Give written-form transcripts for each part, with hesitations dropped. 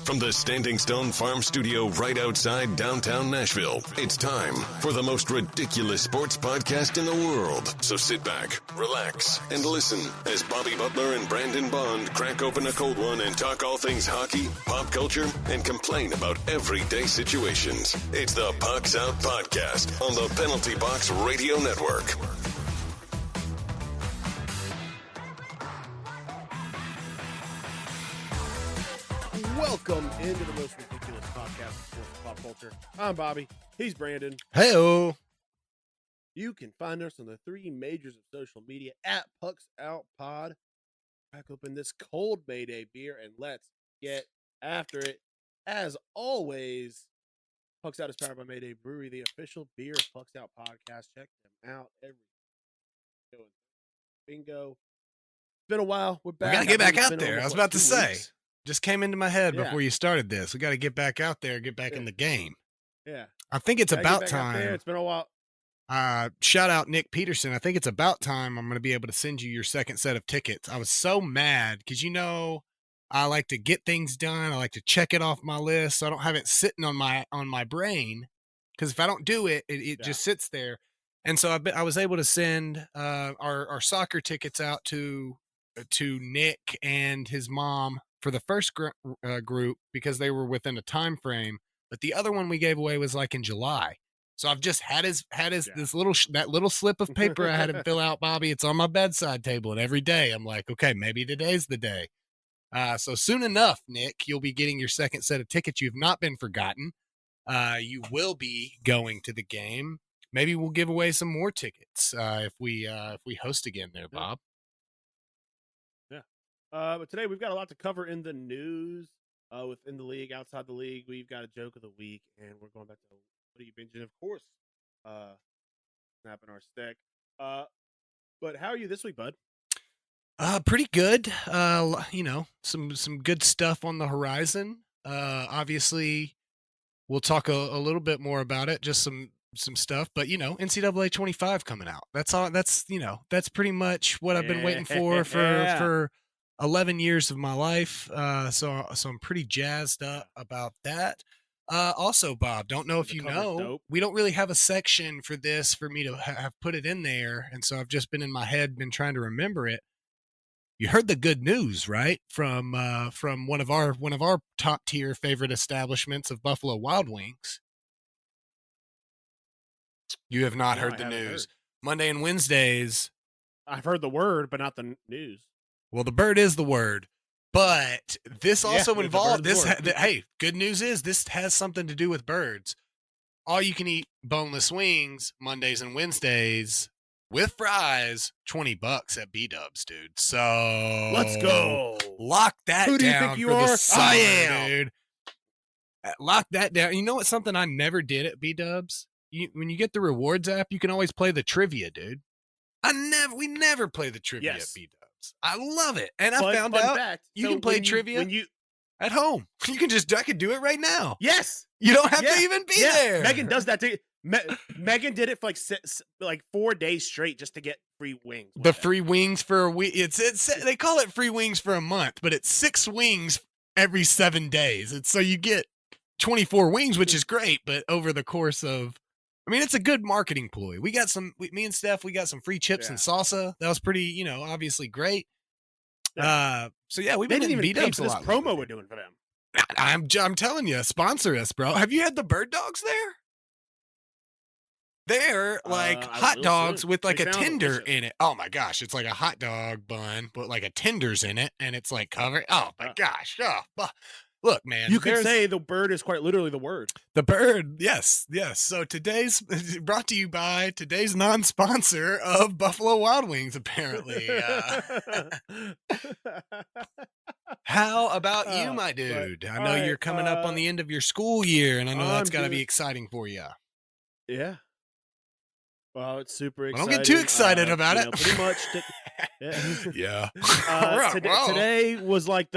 From the Standing Stone Farm Studio right outside downtown Nashville, it's time for the most ridiculous sports podcast in the world. So sit back, relax, and listen as Bobby Butler and Brandon Bond crack open a cold one and talk all things hockey, pop culture, and complain about everyday situations. It's the Pucks Out Podcast on the Penalty Box Radio Network. Welcome into the most ridiculous podcast of sports pop culture. I'm Bobby. He's Brandon. Hey-o. You can find us on the three majors of social media at Pucks Out Pod. Crack open this cold Mayday beer and let's get after it. As always, Pucks Out is powered by Mayday Brewery, the official beer of Pucks Out podcast. Check them out every bingo. It's been a while. We're back. We gotta get back out there. I was about to say. Just came into my head before you started this. We got to get back out there, get back in the game. Yeah. I think it's about time. It's been a while. Shout out Nick Peterson. I think it's about time I'm going to be able to send you your second set of tickets. I was so mad because, I like to get things done. I like to check it off my list so I don't have it sitting on my brain, because if I don't do it, it just sits there. And so I was able to send our soccer tickets out to Nick and his mom for the first group because they were within a time frame, but the other one we gave away was like in July. So I've just had this little slip of paper I had him fill out, Bobby. It's on my bedside table, and every day I'm like, okay, maybe today's the day. So soon enough, Nick, you'll be getting your second set of tickets. You've not been forgotten. You will be going to the game. Maybe we'll give away some more tickets if we host again there, Bob. But today we've got a lot to cover in the news, within the league, outside the league. We've got a joke of the week, and we're going back to what are you binging? Of course, snapping our stick. But how are you this week, bud? Pretty good. Some good stuff on the horizon. Obviously, we'll talk a little bit more about it. Just some stuff, but NCAA 25 coming out. That's all. That's pretty much what I've been waiting for 11 years of my life. So I'm pretty jazzed up about that. Also, Bob, don't know if you know, we don't really have a section for this for me to have put it in there. And so I've just been in my head, been trying to remember it. You heard the good news, right? From one of our top tier favorite establishments of Buffalo Wild Wings. You have not heard the news. Monday and Wednesdays. I've heard the word, but not the news. Well, the bird is the word, but this also involved this. Hey, good news is this has something to do with birds. All you can eat boneless wings Mondays and Wednesdays with fries, $20 at B-Dubs, dude. So let's go. Lock that down. Who do you think you are? I am, dude. Lock that down. You know what's something I never did at B-Dubs? When you get the rewards app, you can always play the trivia, dude. We never play the trivia at B-Dubs. I love it. And I found out you can play trivia at home. I could do it right now. Yes. You don't have to even be there. Megan does that too. Megan did it for like 4 days straight just to get free wings. The free wings for a week. They call it free wings for a month, but it's 6 wings every 7 days. It's so you get 24 wings, which is great, but over the course of, it's a good marketing ploy. We got me and Steph, we got some free chips and salsa. That was pretty, obviously great. We've been in B-Dubs a lot. This promo we're doing for them. I'm telling you, sponsor us, bro. Have you had the bird dogs there? They're like hot dogs with like a tender in it. Oh my gosh, it's like a hot dog bun, but like a tender's in it, and it's like covered. Oh my gosh. Look, man. You could say the bird is quite literally the word. The bird, yes. So today's brought to you by today's non-sponsor of Buffalo Wild Wings, apparently. How about you, my dude? I know you're coming up on the end of your school year, and I know that's got to be exexciting for you. Yeah. Well, it's super exciting. Don't get too excited about it. Pretty much. Yeah. Today was like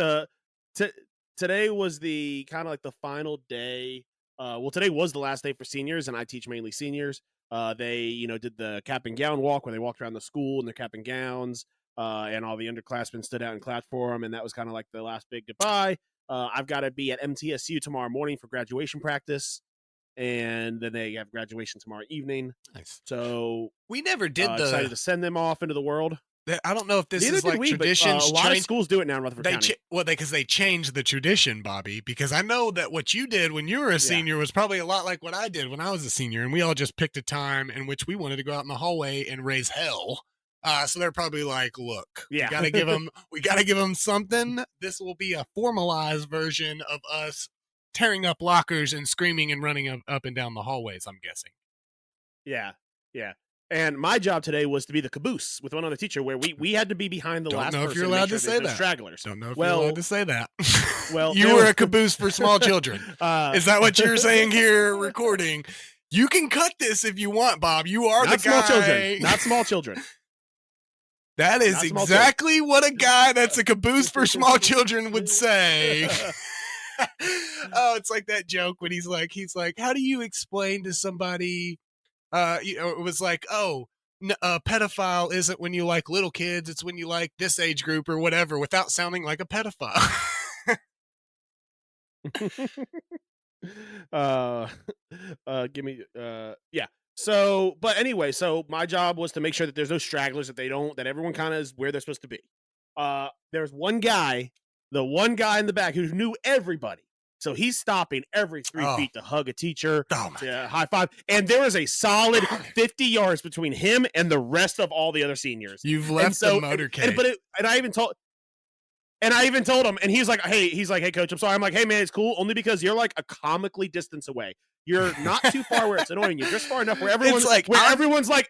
Today was the kind of like the final day. Today was the last day for seniors, and I teach mainly seniors. They, did the cap and gown walk where they walked around the school in their cap and gowns, and all the underclassmen stood out and clapped for them, and that was kind of like the last big goodbye. I've got to be at MTSU tomorrow morning for graduation practice, and then they have graduation tomorrow evening. Nice. So we never did excited to send them off into the world. I don't know if this Neither is did like we, traditions. but a lot of schools do it now in Rutherford County. Because they changed the tradition, Bobby. Because I know that what you did when you were a senior was probably a lot like what I did when I was a senior, and we all just picked a time in which we wanted to go out in the hallway and raise hell. So they're probably like, "Look, we got to give them something. This will be a formalized version of us tearing up lockers and screaming and running up and down the hallways." I'm guessing. Yeah. And my job today was to be the caboose with one other teacher, where we had to be behind the last person. Don't know if you're allowed to say that. Stragglers. Don't know if you're allowed to say that. Well, you were a caboose for small children. Is that what you're saying here? Recording. You can cut this if you want, Bob. You are not the guy. Small children. Not small children. That is exactly what a guy that's a caboose for small children would say. Oh, it's like that joke when he's like, how do you explain to somebody? It was like, a pedophile isn't when you like little kids, it's when you like this age group or whatever, without sounding like a pedophile. Give me yeah. So, but anyway, so my job was to make sure that there's no stragglers, that everyone kind of is where they're supposed to be. There's one guy, the one guy in the back who knew everybody. So he's stopping every 3 feet to hug a teacher, to high five. And there is a solid 50 yards between him and the rest of all the other seniors. You've left the motorcade. And I even told him, and he's like, hey, coach, I'm sorry. I'm like, hey, man, it's cool. Only because you're like a comically distance away. You're not too far where it's annoying you. Just far enough where everyone's like,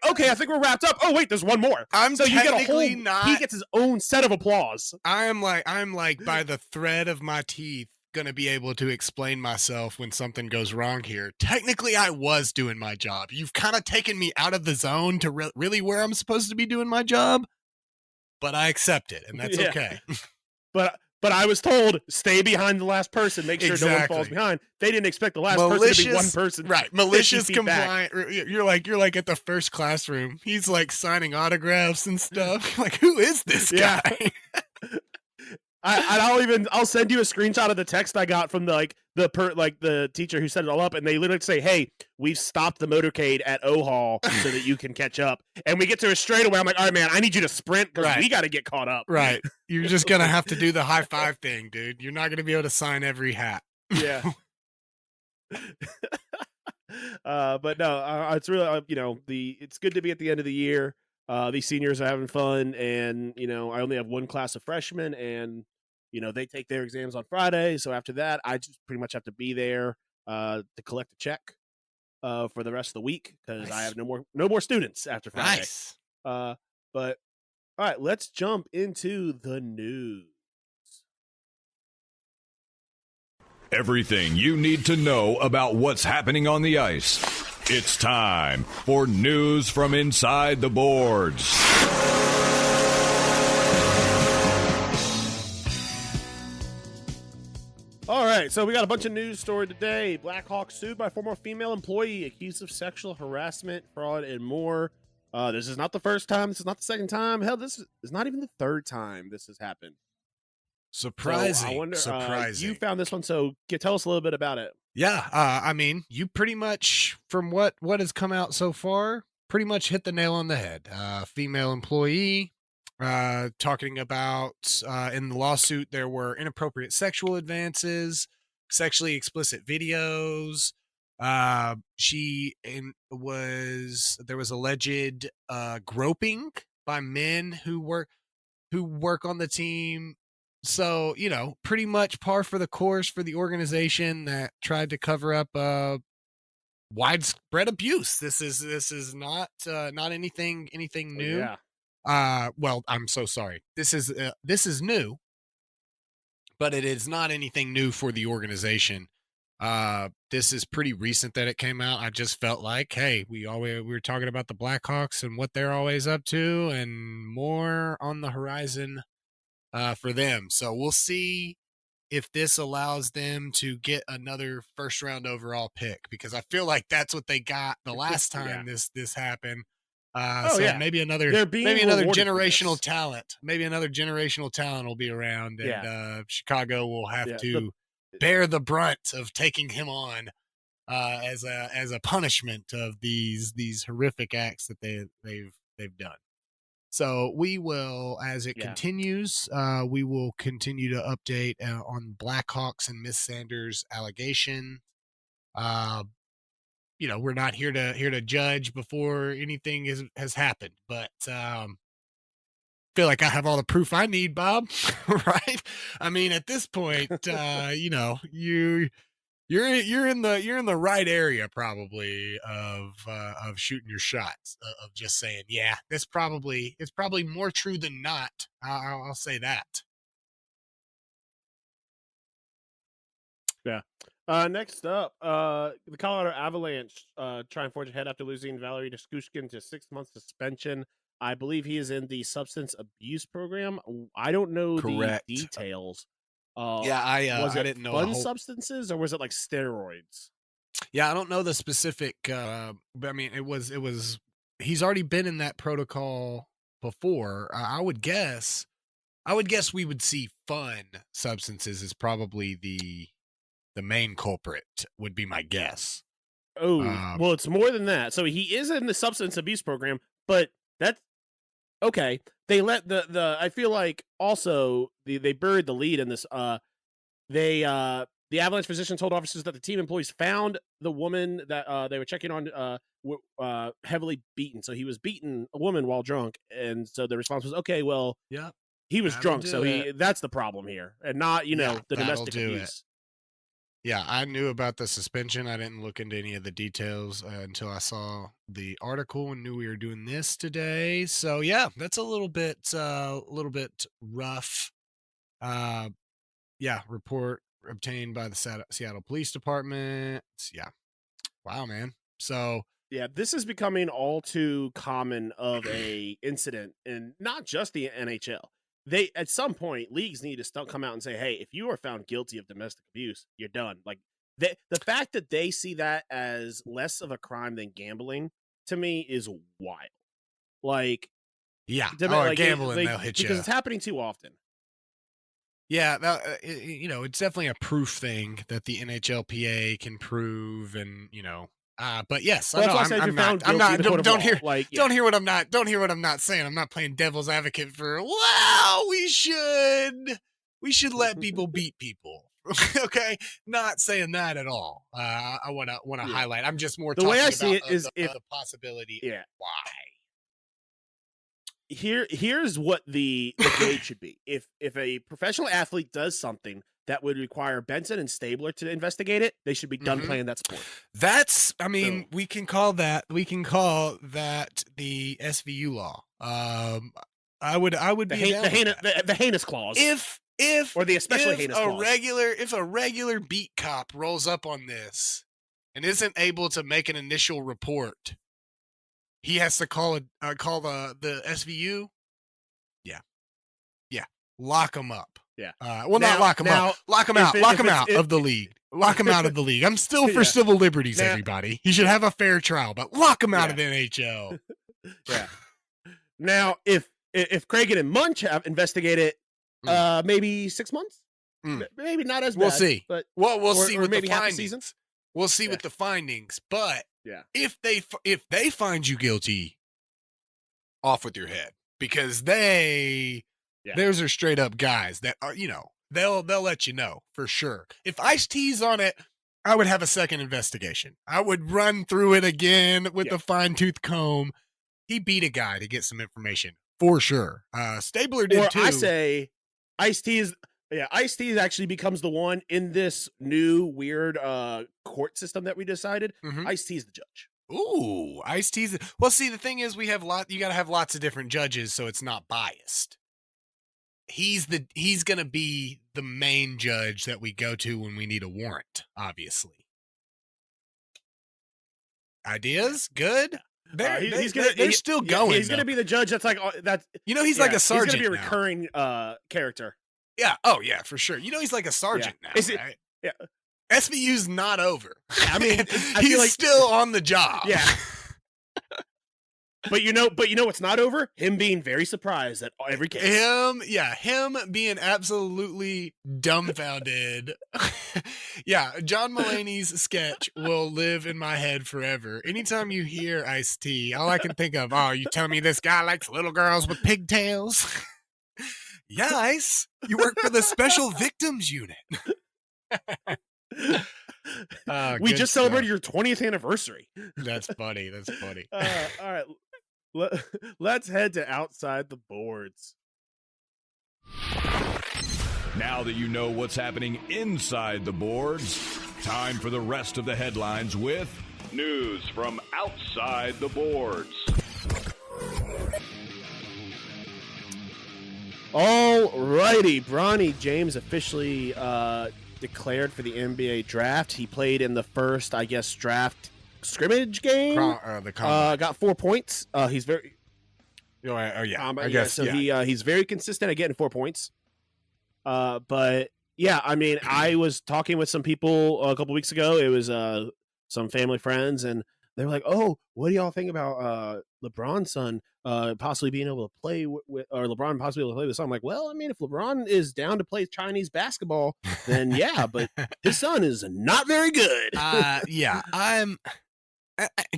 okay, I think we're wrapped up. Oh, wait, there's one more. He gets his own set of applause. I'm like by the thread of my teeth gonna be able to explain myself when something goes wrong here. Technically, I was doing my job. You've kind of taken me out of the zone to really where I'm supposed to be doing my job, but I accept it, and that's okay. But I was told, stay behind the last person, make sure no one falls behind. They didn't expect the last person to be one person. Right. Malicious compliant. You're like at the first classroom. He's like signing autographs and stuff. Like, who is this guy? I'll send you a screenshot of the text I got from the teacher who set it all up, and they literally say, hey, we've stopped the motorcade at O-Hall so that you can catch up. And we get to a straightaway. I'm like, all right, man, I need you to sprint because we got to get caught up. Right. You're just going to have to do the high five thing, dude. You're not going to be able to sign every hat. Yeah. But no, it's really, it's good to be at the end of the year. These seniors are having fun, and, I only have one class of freshmen, and, they take their exams on Friday. So after that, I just pretty much have to be there to collect a check for the rest of the week because I have no more students after Friday. Nice. But all right, let's jump into the news. Everything you need to know about what's happening on the ice. It's time for news from inside the boards. All right, so we got a bunch of news story today. Blackhawks sued by former female employee accused of sexual harassment, fraud, and more. This is not the first time. This is not the second time. Hell, this is not even the third time this has happened. Surprising. So I wonder, surprising. You found this one, so tell us a little bit about it. Yeah, I mean, you pretty much, from what has come out so far, pretty much hit the nail on the head. Female employee, talking about in the lawsuit there were inappropriate sexual advances, sexually explicit videos. There was alleged groping by men who work on the team. So, pretty much par for the course for the organization that tried to cover up widespread abuse. This is not anything new. Yeah. Well, I'm so sorry. This is new, but it is not anything new for the organization. This is pretty recent that it came out. I just felt like, hey, we were talking about the Blackhawks and what they're always up to, and more on the horizon for them. So we'll see if this allows them to get another first round overall pick, because I feel like that's what they got the last time this happened. Oh, So yeah. maybe another They're being rewarded for generational this. talent. Maybe another generational talent will be around, and Chicago will have Yeah, to bear the brunt of taking him on as a punishment of these horrific acts that they've done. So we will, as it continues, we will continue to update on Blackhawks and Miss Sanders' allegation. We're not here to judge before anything has happened, but feel like I have all the proof I need, Bob. Right? I mean, at this point, you're in the right area probably of shooting your shots, of just saying, yeah, it's probably more true than not. I'll say that. Yeah. Next up, the Colorado Avalanche try and forge ahead after losing Valery Niskushkin to 6 months suspension. I believe he is in the substance abuse program. I don't know Correct. the details. Was it didn't know fun substances or was it like steroids? Yeah, I don't know the specific, but I mean, it was. He's already been in that protocol before. I would guess we would see fun substances is probably the main culprit. Would be my guess. Oh, well, it's more than that. So he is in the substance abuse program, but that's okay. They let the I feel like also they buried the lead in this. The Avalanche physician told officers that the team employees found the woman that they were checking on heavily beaten. So he was beating a woman while drunk, and so the response was, okay, well, yeah, he was drunk, so that's the problem here, and not the domestic abuse. Yeah, I knew about the suspension. I didn't look into any of the details until I saw the article and knew we were doing this today. So yeah, that's a little bit rough. Report obtained by the Seattle Police Department. Yeah. Wow, man. So yeah, this is becoming all too common of a incident, and not just the NHL. They at some point leagues need to come out and say, hey, if you are found guilty of domestic abuse, you're done. Like the fact that they see that as less of a crime than gambling to me is wild. Like, gambling, they'll hit you because it's happening too often. Yeah, it's definitely a proof thing that the NHLPA can prove, and but yes, I know. I'm not. Don't hear what I'm not. Don't hear what I'm not saying. I'm not playing devil's advocate for. Well, we should let people beat people. Okay, not saying that at all. I want to highlight. I'm just more the talking way I about see it is the possibility. Yeah. Why? Here's what the gauge should be. If a professional athlete does something that would require Benson and Stabler to investigate it, they should be done playing that sport. We can call that the SVU law. I would be the heinous clause. If or the especially heinous clause. If a regular beat cop rolls up on this and isn't able to make an initial report, he has to call the SVU. Yeah, lock him up. Yeah. Not lock him up. Lock him out. Lock him out of the league. Lock him out of the league. I'm still for civil liberties, everybody. He should have a fair trial, but lock him out of the NHL. Yeah. Now, if Cragen and Munch have investigated, maybe 6 months. Maybe not as bad. We'll see. But we'll see with maybe the half findings. a season. We'll see with the findings, but if they find you guilty, off with your head, because those are straight up guys that are they'll let you know for sure. If Ice-T's on it, I would have a second investigation. I would run through it again with a fine tooth comb. He beat a guy to get some information for sure. Stabler did too. I say Ice-T actually becomes the one in this new weird court system that we decided. Ice-T is the judge. Ooh, Ice-T's. Well, see, the thing is, you got to have lots of different judges, so it's not biased. He's going to be the main judge that we go to when we need a warrant, obviously. Ideas? Good? They're still going. He's going to be the judge that's like, he's like a sergeant. He's going to be a recurring character. Yeah. Oh, yeah, for sure. He's like a sergeant now, right? Yeah. SVU's not over. I mean, he's still on the job. Yeah. But you know what's not over? Him being very surprised at every case. Him being absolutely dumbfounded. Yeah, John Mulaney's sketch will live in my head forever. Anytime you hear Ice-T, all I can think of, oh, you telling me this guy likes little girls with pigtails? Yeah, Ice, you work for the Special Victims Unit. We just celebrated your 20th anniversary. That's funny. That's funny. All right. Let's head to outside the boards. Now that you know what's happening inside the boards, time for the rest of the headlines with news from outside the boards. All righty. Bronny James officially declared for the NBA draft. He played in the first, I guess, draft scrimmage game. Got 4 points. He's very. I guess. So he's very consistent at getting 4 points. But yeah, I mean, I was talking with some people a couple weeks ago. It was some family friends, and they were like, "Oh, what do y'all think about LeBron's son possibly being able to play with, or LeBron possibly able to play with?" So I'm like, "Well, I mean, if LeBron is down to play Chinese basketball, then yeah, but his son is not very good." Yeah,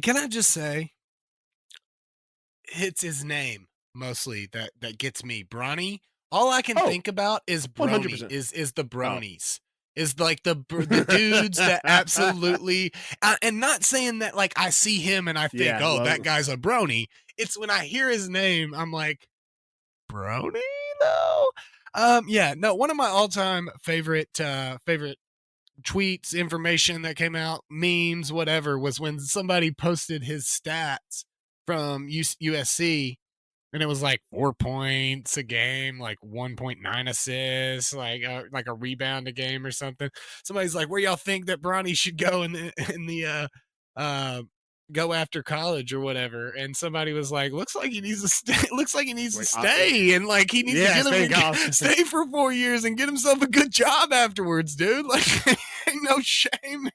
can I just say, it's his name mostly that gets me. Bronny. All I can think about is Brony. 100%. Is the bronies. Is like the dudes that absolutely. And not saying that like I see him and I think, that guy's a brony. It's when I hear his name, I'm like, brony though. One of my all-time favorite tweets, information that came out, memes, whatever, was when somebody posted his stats from USC, and it was like 4 points a game, like 1.9 assists, like a rebound a game or something. Somebody's like, "Where y'all think that Bronny should go in the go after college or whatever?" And somebody was like, "Looks like he needs to stay. Looks like he needs to stay, and like he needs to stay for 4 years and get himself a good job afterwards, dude. Like, ain't no shame."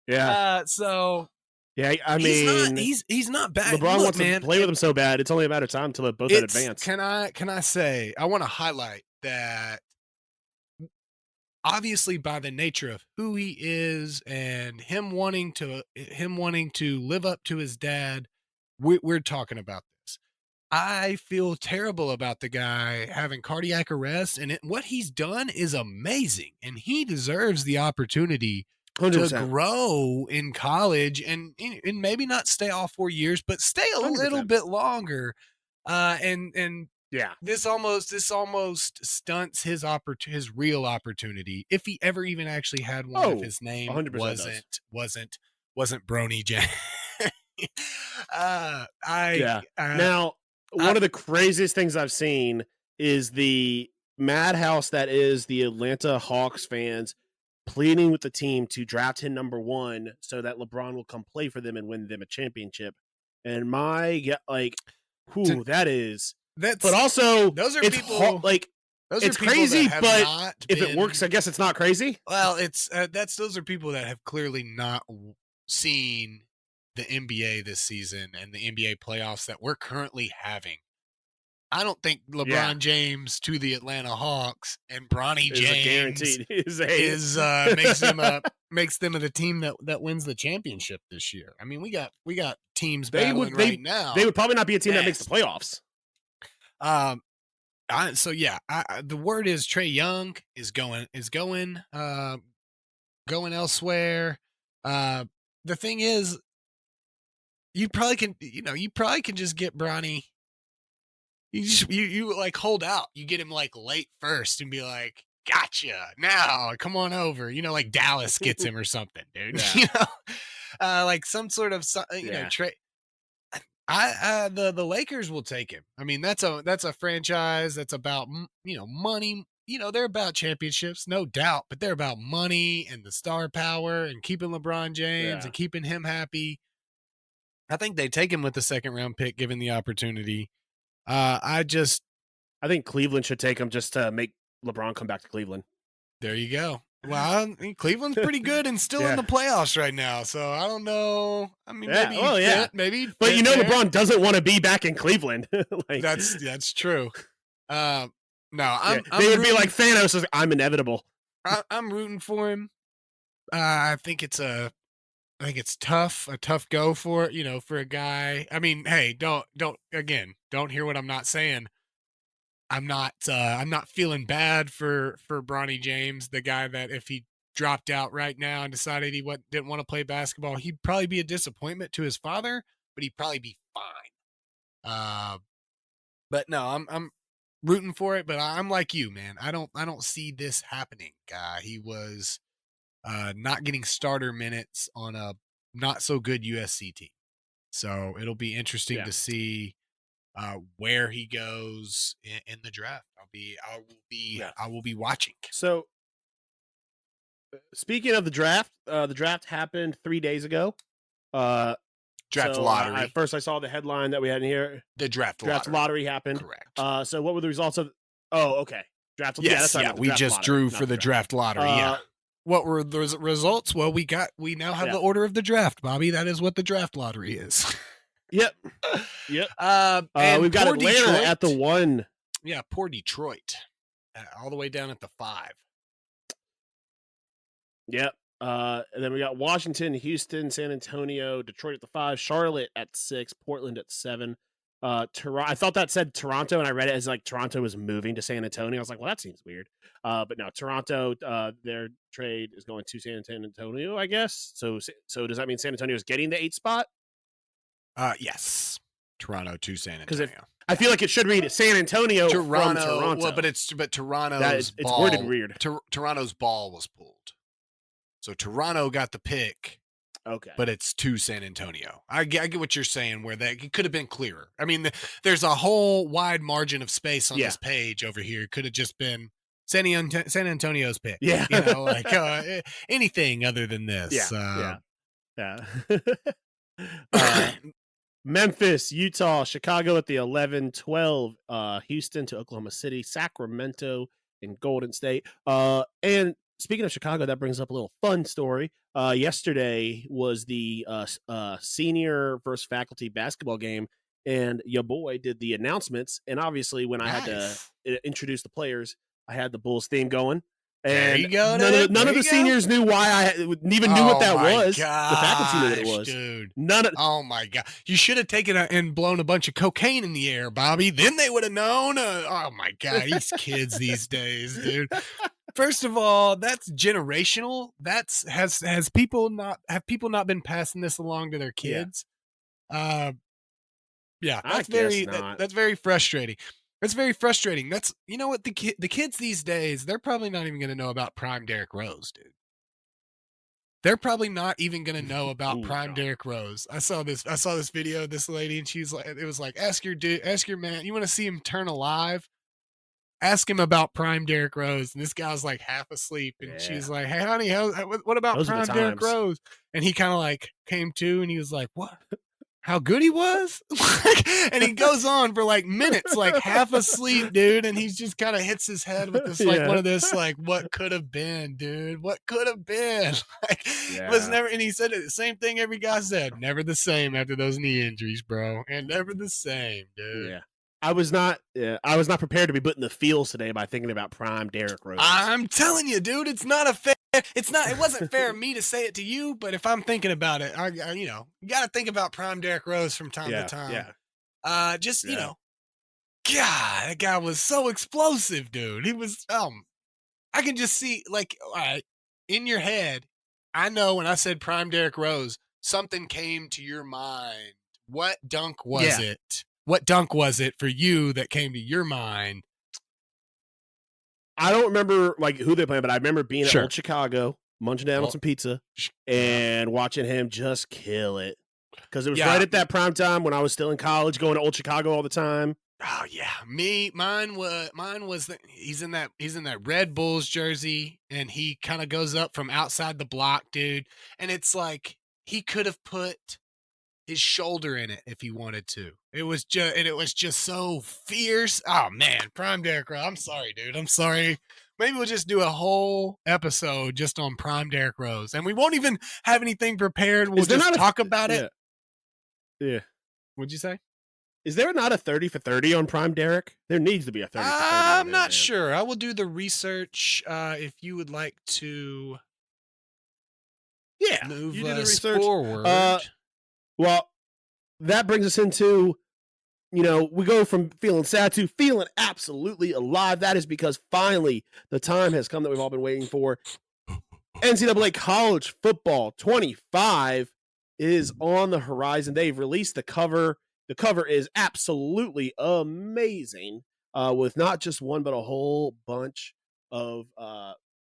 Yeah. So. Yeah, I mean, he's not bad. LeBron wants to play with him so bad. It's only a matter of time until they both advance. Can I say, I want to highlight that obviously by the nature of who he is and him wanting to live up to his dad, we're talking about this. I feel terrible about the guy having cardiac arrest, and what he's done is amazing, and he deserves the opportunity 100%. To grow in college and maybe not stay all 4 years, but stay a 100%. Little bit longer. And yeah, this almost stunts his real opportunity if he ever even actually had one. If his name wasn't Brony James. Now, one of the craziest things I've seen is the madhouse that is the Atlanta Hawks fans pleading with the team to draft him number 1 so that LeBron will come play for them and win them a championship. And but also those are it's people it's crazy, but if it works, I guess it's not crazy. Well, it's those are people that have clearly not seen the NBA this season and the NBA playoffs that we're currently having. I don't think LeBron James to the Atlanta Hawks and Bronny James makes them the team that wins the championship this year. I mean, we got teams battling right now. They would probably not be a team that makes the playoffs. The word is Trae Young is going elsewhere. The thing is, you probably can just get Bronny. You like hold out. You get him like late first and be like, "Gotcha! Now come on over." Like Dallas gets him or something, dude. Yeah. Like some sort of trade. The Lakers will take him. I mean, that's a franchise that's about money. They're about championships, no doubt, but they're about money and the star power and keeping LeBron James and keeping him happy. I think they take him with the 2nd round pick, given the opportunity. I think Cleveland should take him just to make LeBron come back to Cleveland. There you go. Well, I mean, Cleveland's pretty good and still in the playoffs right now, so I don't know. I mean, maybe maybe. But you know, there. LeBron doesn't want to be back in Cleveland. Like, that's true. No, they would be like Thanos. I'm inevitable. I'm rooting for him. I think it's tough, a tough go for it, for a guy. I mean, hey, don't hear what I'm not saying. I'm not feeling bad for Bronny James, the guy that if he dropped out right now and decided he didn't want to play basketball, he'd probably be a disappointment to his father, but he'd probably be fine. But no, I'm rooting for it, but I'm like you, man. I don't see this happening. He was not getting starter minutes on a not so good USC team. So it'll be interesting to see where he goes in the draft. I will be watching. So speaking of the draft happened 3 days ago. Draft lottery. First I saw the headline that we had in here. The draft lottery happened. Correct. So what were the results of? Oh, okay. Draft. Yes, we just lottery, drew for the draft lottery. What were the results? Well, we now have the order of the draft, Bobby. That is what the draft lottery is. Yep. And we've got Atlanta Detroit at the 1. Yeah, poor Detroit. All the way down at the 5. Yep. And then we got Washington, Houston, San Antonio, Detroit at the 5, Charlotte at 6, Portland at 7. Toronto. I thought that said Toronto, and I read it as like Toronto was moving to San Antonio. I was like, well, that seems weird. But no, Toronto. Their trade is going to San Antonio, I guess. So does that mean San Antonio is getting the 8th spot? Yes. Toronto to San Antonio. Because I feel like it should read San Antonio from Toronto. Well, but Toronto's it's ball, worded weird. Toronto's ball was pulled. So Toronto got the pick. Okay. But it's to San Antonio. I get what you're saying, where it could have been clearer. I mean, there's a whole wide margin of space on this page over here. It could have just been San Antonio's pick. Yeah. Anything other than this. Yeah. Memphis, Utah, Chicago at the 11, 12, Houston to Oklahoma City, Sacramento, and Golden State. And speaking of Chicago, that brings up a little fun story. Yesterday was the senior versus faculty basketball game, and your boy did the announcements. And obviously, when I had to introduce the players, I had the Bulls theme going. And there you go. None of the seniors knew why I even knew what that was. Gosh, the faculty knew what it was. Dude. Oh my God. You should have taken and blown a bunch of cocaine in the air, Bobby. Then they would have known. Oh my God. These kids these days, dude. First of all, that's generational. Has people not been passing this along to their kids? That's very frustrating. That's very frustrating. That's, you know what, the kids these days, they're probably not even going to know about prime Derrick Rose, dude. They're probably not even going to know about prime Derrick Rose. I saw this video of this lady, and she's like, it was like, ask your man, you want to see him turn alive? Ask him about prime Derrick Rose. And this guy was like half asleep, and she's like, hey honey, what about Those prime Derrick Rose? And he kind of like came to, and he was like, what? How good he was? And he goes on for like minutes, like half asleep, dude. And he just kind of hits his head with this, like one of this, like, what could have been, dude? What could have been? It was never, and he said it, the same thing every guy said, never the same after those knee injuries, bro. And never the same, dude. Yeah. I was not prepared to be put in the feels today by thinking about prime Derrick Rose. I'm telling you, dude, it wasn't fair of me to say it to you, but if I'm thinking about it, I you got to think about prime Derrick Rose from time to time. Yeah. God, that guy was so explosive, dude. He was, I can just see, like, all right, in your head, I know when I said prime Derrick Rose, something came to your mind. What dunk was it? What dunk was it for you that came to your mind? I don't remember like who they played, but I remember being at Old Chicago, munching down on some pizza, and watching him just kill it. Because it was right at that prime time when I was still in college, going to Old Chicago all the time. Oh yeah, mine was he's in that Red Bulls jersey, and he kind of goes up from outside the block, dude. And it's like he could have put his shoulder in it if he wanted to. It was just so fierce. Oh man, prime Derrick Rose. I'm sorry, dude. I'm sorry. Maybe we'll just do a whole episode just on Prime Derrick Rose, and we won't even have anything prepared. We'll just talk about it. Yeah. What'd you say? Is there not a 30 for 30 on Prime Derrick? There needs to be a 30 for 30. I'm not sure. I will do the research if you would like to. Yeah, move you do the us research. forward. Well, that brings us into, we go from feeling sad to feeling absolutely alive. That is because finally the time has come that we've all been waiting for. NCAA College Football 25 is on the horizon. They've released the cover. The cover is absolutely amazing, with not just one, but a whole bunch of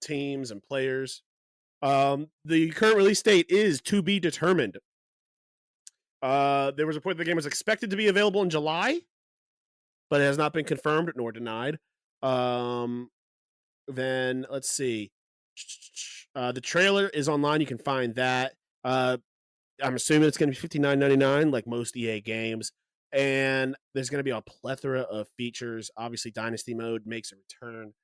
teams and players. The current release date is to be determined. There was a point the game was expected to be available in July, but it has not been confirmed nor denied. Then let's see. The trailer is online. You can find that. I'm assuming it's going to be $59.99 like most EA games. And there's going to be a plethora of features. Obviously, Dynasty Mode makes a return.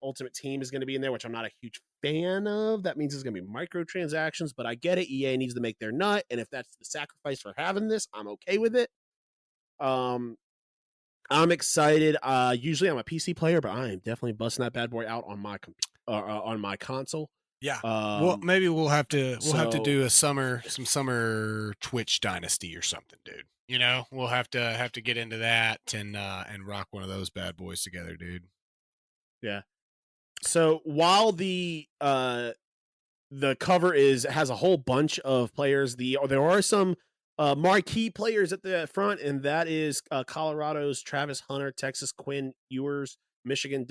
Ultimate Team is going to be in there, which I'm not a huge fan of. That means there's going to be microtransactions, but I get it. EA needs to make their nut, and if that's the sacrifice for having this, I'm okay with it. I'm excited. Usually I'm a PC player, but I am definitely busting that bad boy out on my console. Yeah. Well, maybe we'll have to do some summer Twitch Dynasty or something, dude. We'll have to get into that and rock one of those bad boys together, dude. Yeah. So while the cover has a whole bunch of players, there are some marquee players at the front, and that is Colorado's Travis Hunter, Texas Quinn Ewers, Michigan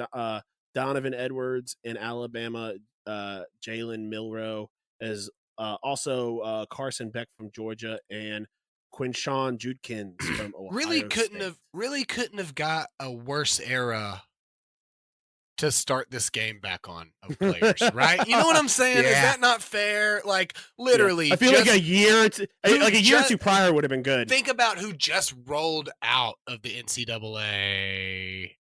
Donovan Edwards, and Alabama Jalen Milroe, as also Carson Beck from Georgia and Quinshawn Judkins from Ohio. Really couldn't have got a worse era to start this game back on of players, right? You know what I'm saying? Yeah. Is that not fair? Like literally, yeah. I feel like a year or two prior would have been good. Think about who just rolled out of the NCAA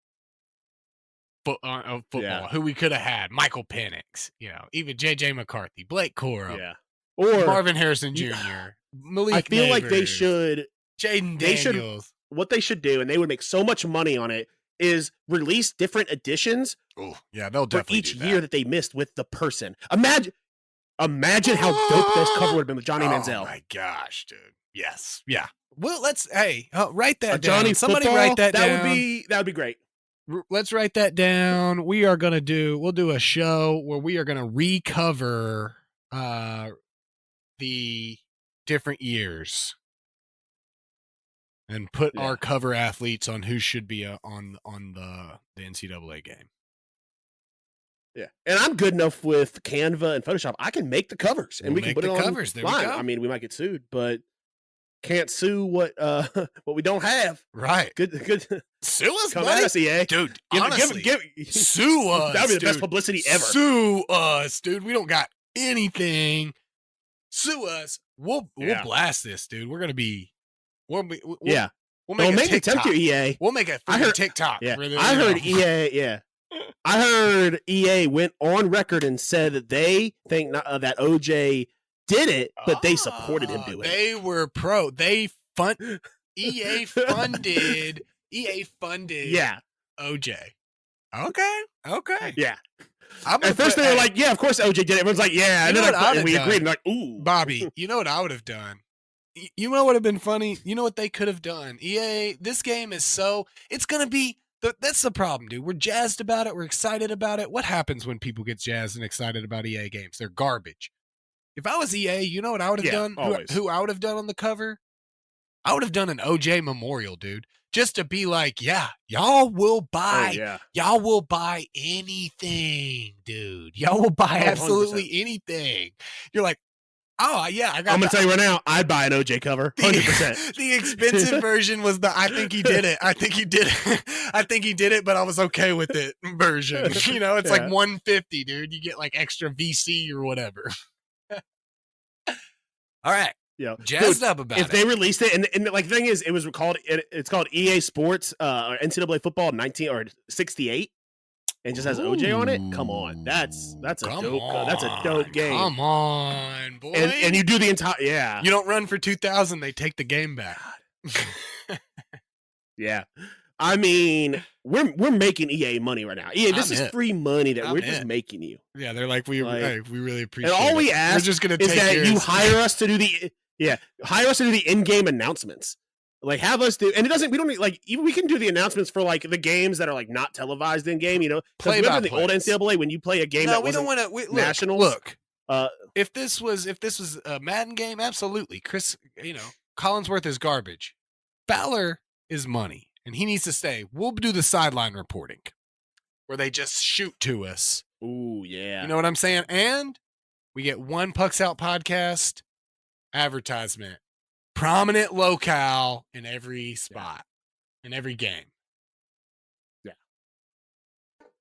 football, yeah. Who we could have had: Michael Penix, even JJ McCarthy, Blake Corum, or Marvin Harrison Jr., Malik I feel Neighbors, like they should, Jaden Daniels. What they should do, and they would make so much money on it, is release different editions. Oh, yeah, they'll definitely for each year that they missed with the person. Imagine how dope this cover would have been with Johnny Manziel. Oh my gosh, dude. Yes, yeah. Well, let's write that down. Johnny Somebody football, write that down. That would be great. Let's write that down. We'll do a show where we are gonna recover the different years and put our cover athletes on who should be on the NCAA game. Yeah, and I'm good enough with Canva and Photoshop. I can make the covers, and we can put it on covers. There we go. I mean, we might get sued, but can't sue what we don't have. Right. Good. Sue us, Come buddy. at us, EA. Dude, honestly, sue us. That would be the best publicity ever. Sue us, dude. We don't got anything. Sue us. We'll blast this, dude. We're gonna be. We'll make a TikTok. EA. We'll make a TikTok. Yeah. I heard EA. Yeah. I heard EA went on record and said that they think that OJ did it, but they supported him doing it. They were pro. EA funded. Yeah. OJ. Okay. Yeah. At first they were like, yeah, of course OJ did it. Everyone's like, yeah. And then we agreed. And like, ooh. Bobby, you know what I would have done? You know what would have been funny? You know what they could have done? EA, this game is it's going to be, that's the problem, dude. We're jazzed about it. We're excited about it. What happens when people get jazzed and excited about EA games? They're garbage. If I was EA, you know what I would have done? Who I would have done on the cover? I would have done an OJ memorial, dude. Just to be like, yeah, y'all will buy anything, dude. Y'all will buy absolutely 100%. Anything. You're like, oh, yeah. I'm going to tell you right now, I'd buy an OJ cover, 100%. The expensive version was I think he did it. I think he did it, but I was okay with it version. It's like $150, dude. You get like extra VC or whatever. All right. Yeah, jazzed up about it. If they released it, and like the thing is, it's called EA Sports or NCAA Football 68. and just has OJ on it. Come on, that's a dope game. Come on, boy. And you do the entire You don't run for 2,000, they take the game back. Yeah. I mean, we're making EA money right now. EA, this is free money that we're just making you. Yeah, they're like, we really appreciate it. And all we ask we're just gonna is take that yours. you hire us to do the in-game announcements. Like, have us do, and we don't need, like, even we can do the announcements for, like, the games that are, like, not televised in game, you know? Because remember the old NCAA when you play a game that wasn't nationals? Look, if this was a Madden game, absolutely. Chris, Collinsworth is garbage. Fowler is money, and he needs to stay. We'll do the sideline reporting where they just shoot to us. Ooh, yeah. You know what I'm saying? And we get one Pucks Out podcast advertisement. Prominent locale in every spot, in every game.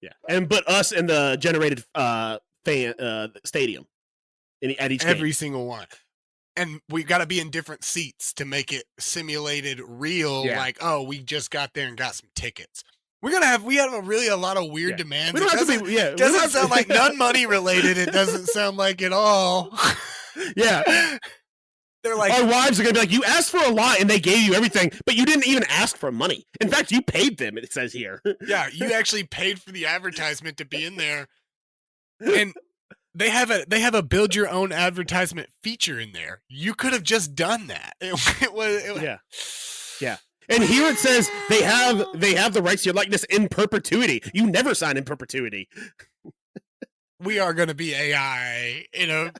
Yeah. But us in the generated stadium at each every game. Single one. And we got to be in different seats to make it simulated real. Yeah. Like, oh, we just got there and got some tickets. We have a lot of weird demands. We don't have to be. Yeah, doesn't sound like none money related. It doesn't sound like at all. Yeah. They're like, our wives are gonna be like, you asked for a lot and they gave you everything, but you didn't even ask for money. In fact, you paid them. It says here. Yeah, you actually paid for the advertisement to be in there, and they have a build your own advertisement feature in there. You could have just done that. It was yeah. And here it says they have the rights to your likeness in perpetuity. You never sign in perpetuity. We are going to be AI in a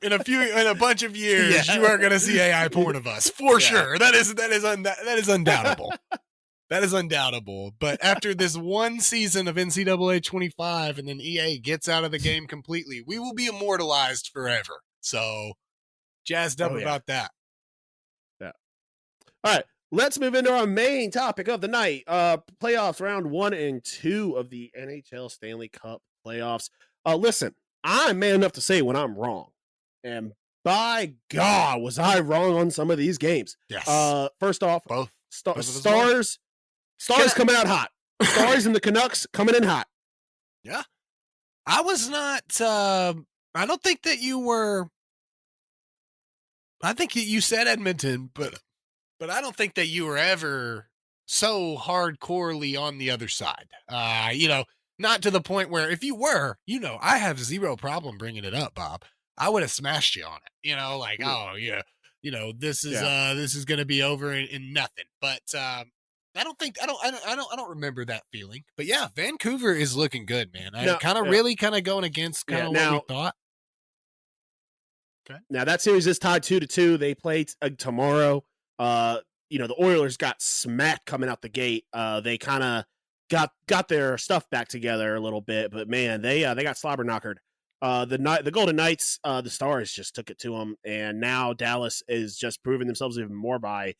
bunch of years. Yeah. You are going to see AI porn of us for sure. That is undoubtable. That is undoubtable. But after this one season of NCAA 25, and then EA gets out of the game completely, we will be immortalized forever. So, jazzed up about that. Yeah. All right. Let's move into our main topic of the night. Playoffs, round 1 and 2 of the NHL Stanley Cup playoffs. Listen. I'm man enough to say when I'm wrong. And by God, was I wrong on some of these games. Yes. First off, both Stars coming out hot. Stars and the Canucks coming in hot. Yeah. I was not I don't think that you were I think you said Edmonton, but I don't think that you were ever so hardcorely on the other side. Not to the point where if you were, I have zero problem bringing it up, Bob. I would have smashed you on it. Oh yeah, this is going to be over in nothing. But I don't remember that feeling. But yeah, Vancouver is looking good, man. Really going against what we thought. Okay. Now that series is tied 2-2. They play tomorrow. The Oilers got smacked coming out the gate. They kind of got their stuff back together a little bit, but man, they got slobber knockered. The Golden Knights, the Stars just took it to them, and now Dallas is just proving themselves even more by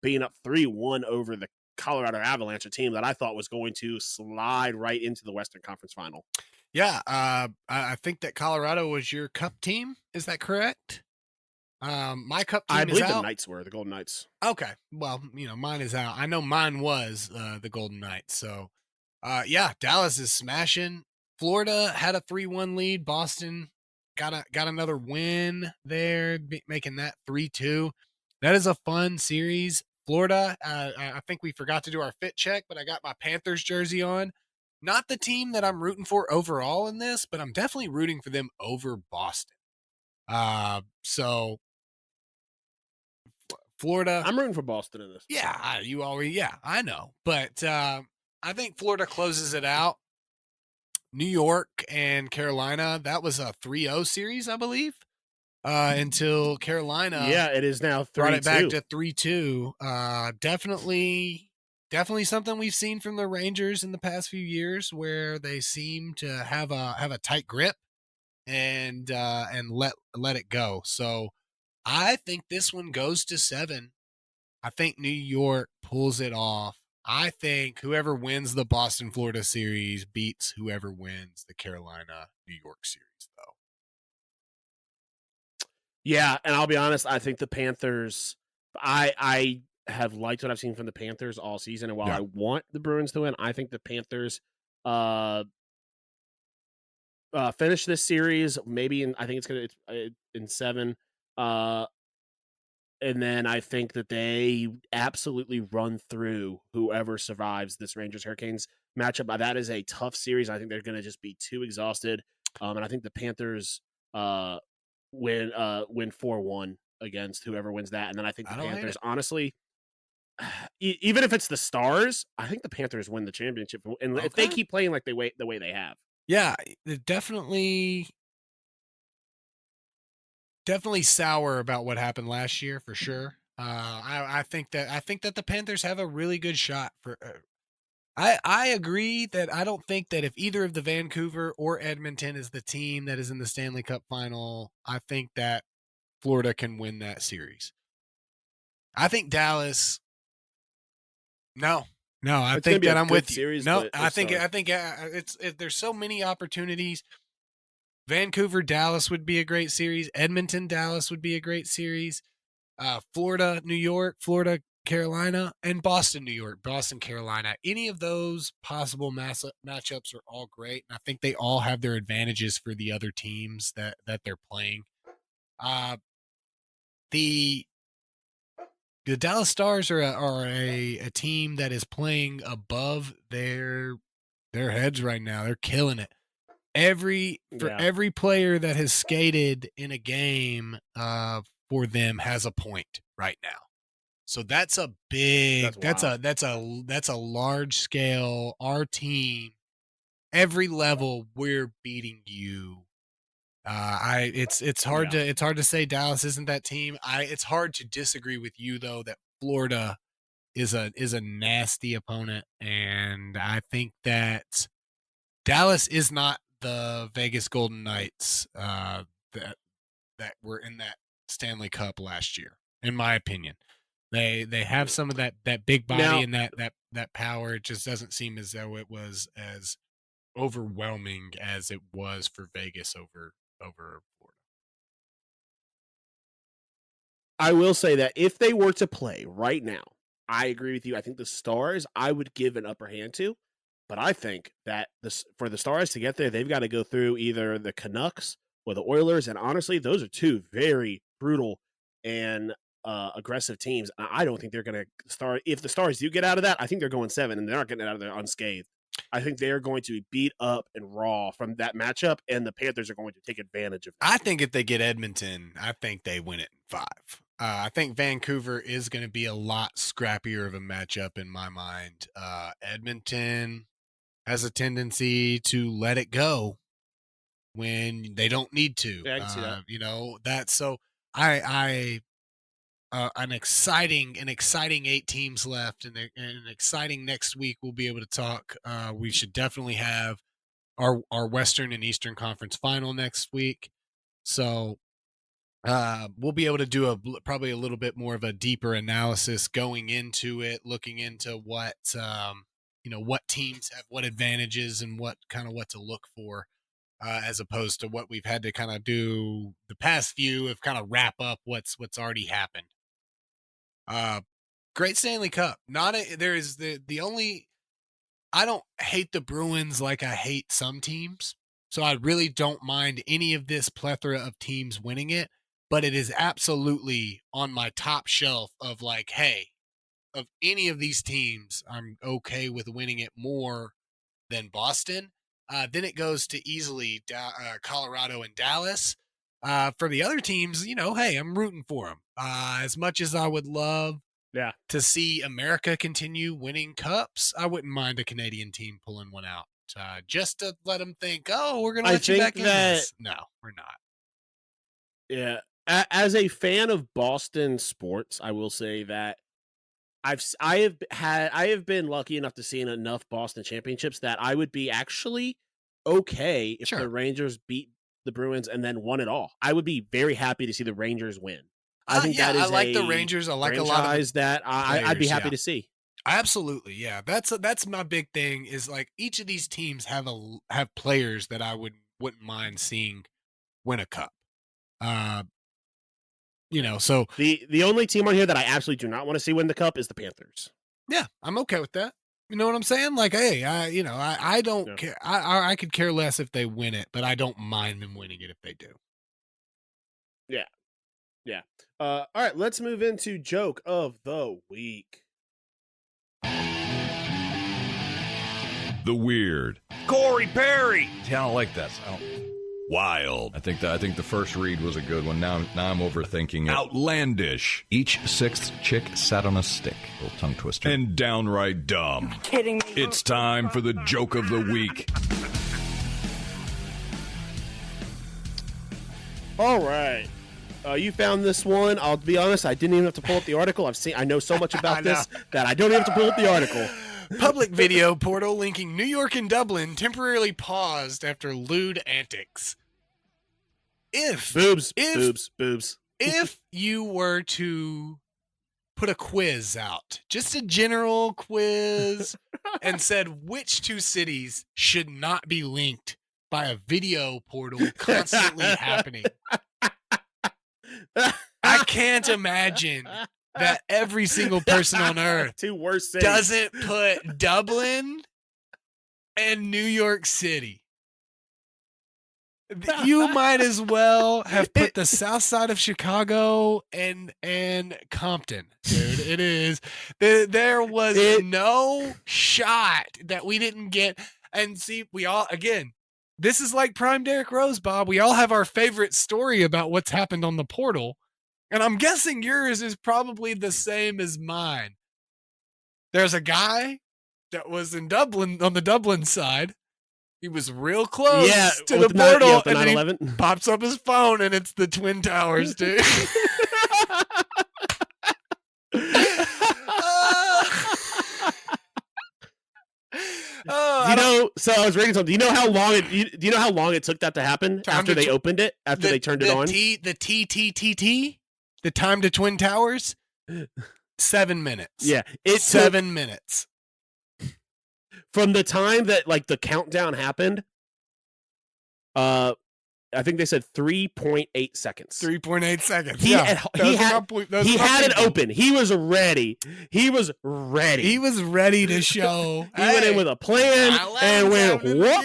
being up 3-1 over the Colorado Avalanche, a team that I thought was going to slide right into the Western Conference Final. Yeah, I think that Colorado was your cup team. Is that correct? My cup team I believe is out. The Knights were the Golden Knights. Okay. Well, mine is out. I know mine was the Golden Knights. So, Dallas is smashing. Florida had a 3-1 lead. Boston got another win there, making that 3-2. That is a fun series. Florida, I think we forgot to do our fit check, but I got my Panthers jersey on. Not the team that I'm rooting for overall in this, but I'm definitely rooting for them over Boston. So Florida. I'm rooting for Boston in this. Yeah, I know. But I think Florida closes it out. New York and Carolina, that was a 3-0 series, I believe, until Carolina. Yeah, it is now 3-2. Brought it back to 3-2. Definitely something we've seen from the Rangers in the past few years, where they seem to have a tight grip and let it go. So I think this one goes to 7. I think New York pulls it off. I think whoever wins the Boston-Florida series beats whoever wins the Carolina-New York series, though. Yeah, and I'll be honest, I think the Panthers, I have liked what I've seen from the Panthers all season, and while I want the Bruins to win, I think the Panthers finish this series maybe I think it's in 7. And then I think that they absolutely run through whoever survives this Rangers Hurricanes matchup. That is a tough series. I think they're going to just be too exhausted. And I think the Panthers win 4-1 against whoever wins that. And then I think the Panthers, honestly, even if it's the Stars, I think the Panthers win the championship. And if they keep playing like the way they have. Yeah, definitely sour about what happened last year for sure. I think that the Panthers have a really good shot for. I agree that I don't think that if either of the Vancouver or Edmonton is the team that is in the Stanley Cup final, I think that Florida can win that series. I think Dallas. No, I think that I'm with you. Series, no, I think there's so many opportunities. Vancouver, Dallas would be a great series. Edmonton, Dallas would be a great series. Florida, New York, Florida, Carolina, and Boston, New York, Boston, Carolina. Any of those possible matchups are all great. And I think they all have their advantages for the other teams that they're playing. The Dallas Stars are a team that is playing above their heads right now. They're killing it. Every player that has skated in a game for them has a point right now. So that's a big that's a large scale. Our team, every level, we're beating you. It's hard to say Dallas isn't that team. It's hard to disagree with you though that Florida is a nasty opponent, and I think that Dallas is not the Vegas Golden Knights that were in that Stanley Cup last year, in my opinion. They have some of that big body and that power. It just doesn't seem as though it was as overwhelming as it was for Vegas over Florida. I will say that if they were to play right now, I agree with you. I think the Stars I would give an upper hand to, but I think that for the Stars to get there, they've got to go through either the Canucks or the Oilers, and honestly, those are two very brutal and aggressive teams. I don't think they're going to start. If the Stars do get out of that, I think they're going 7, and they're not getting out of there unscathed. I think they're going to be beat up and raw from that matchup, and the Panthers are going to take advantage of that. I think if they get Edmonton, I think they win it in 5. I think Vancouver is going to be a lot scrappier of a matchup in my mind. Edmonton has a tendency to let it go when they don't need to. Yeah, I can see that. You know, that's so an exciting 8 teams left, and an exciting next week. We'll be able to talk. We should definitely have our Western and Eastern Conference final next week. So we'll be able to do probably a little bit more of a deeper analysis going into it, looking into what what teams have what advantages and what to look for, as opposed to what we've had to kind of do the past few of kind of wrap up what's already happened. Great Stanley Cup. There is the only. I don't hate the Bruins like I hate some teams, so I really don't mind any of this plethora of teams winning it. But it is absolutely on my top shelf of like, hey, of any of these teams, I'm okay with winning it more than Boston. Then it goes to easily Colorado and Dallas. For the other teams, hey, I'm rooting for them. As much as I would love to see America continue winning cups, I wouldn't mind a Canadian team pulling one out. Just to let them think, oh, we're going to let you back in this. No, we're not. Yeah. As a fan of Boston sports, I will say that I have been lucky enough to see enough Boston championships that I would be actually okay if the Rangers beat the Bruins and then won it all. I would be very happy to see the Rangers win. I think that is I like the Rangers. I like a lot of that I'd be happy to see. Absolutely, yeah. That's my big thing. Is like each of these teams have players that I wouldn't mind seeing win a cup. So the only team on here that I absolutely do not want to see win the cup is the Panthers. Yeah, I'm okay with that. You know what I'm saying? Like, hey, I don't Yeah. care. I could care less if they win it, but I don't mind them winning it if they do. Yeah. Yeah. All right, let's move into joke of the week. The weird. Corey Perry. See, I don't like that. Wild. I think the first read was a good one. Now I'm overthinking it. Outlandish. Each sixth chick sat on a stick. Little tongue twister. And downright dumb. Kidding me. It's time for the joke of the week. All right. You found this one. I'll be honest, I didn't even have to pull up the article. I know so much about this that I don't even have to pull up the article. Public video portal linking New York and Dublin temporarily paused after lewd antics. Boobs. If you were to put a quiz out, just a general quiz, and said which two cities should not be linked by a video portal constantly happening, I can't imagine that every single person on earth two worst cities doesn't put Dublin and New York City. You might as well have put the south side of Chicago and Compton, dude. It is. There was no shot that we didn't get. And see, we all, again, this is like Prime Derrick Rose, Bob. We all have our favorite story about what's happened on the portal. And I'm guessing yours is probably the same as mine. There's a guy that was in Dublin, on the Dublin side. He was real close to the portal, and then he pops up his phone, and it's the Twin Towers, dude. So I was reading something. Do you know how long it took that to happen after they opened it? After they turned it on? The time to Twin Towers? 7 minutes. Yeah. It's 7 minutes. From the time that like the countdown happened, I think they said 3.8 seconds. 3.8 seconds. He had it open. He was ready. He was ready to show. He went in with a plan and went whoop.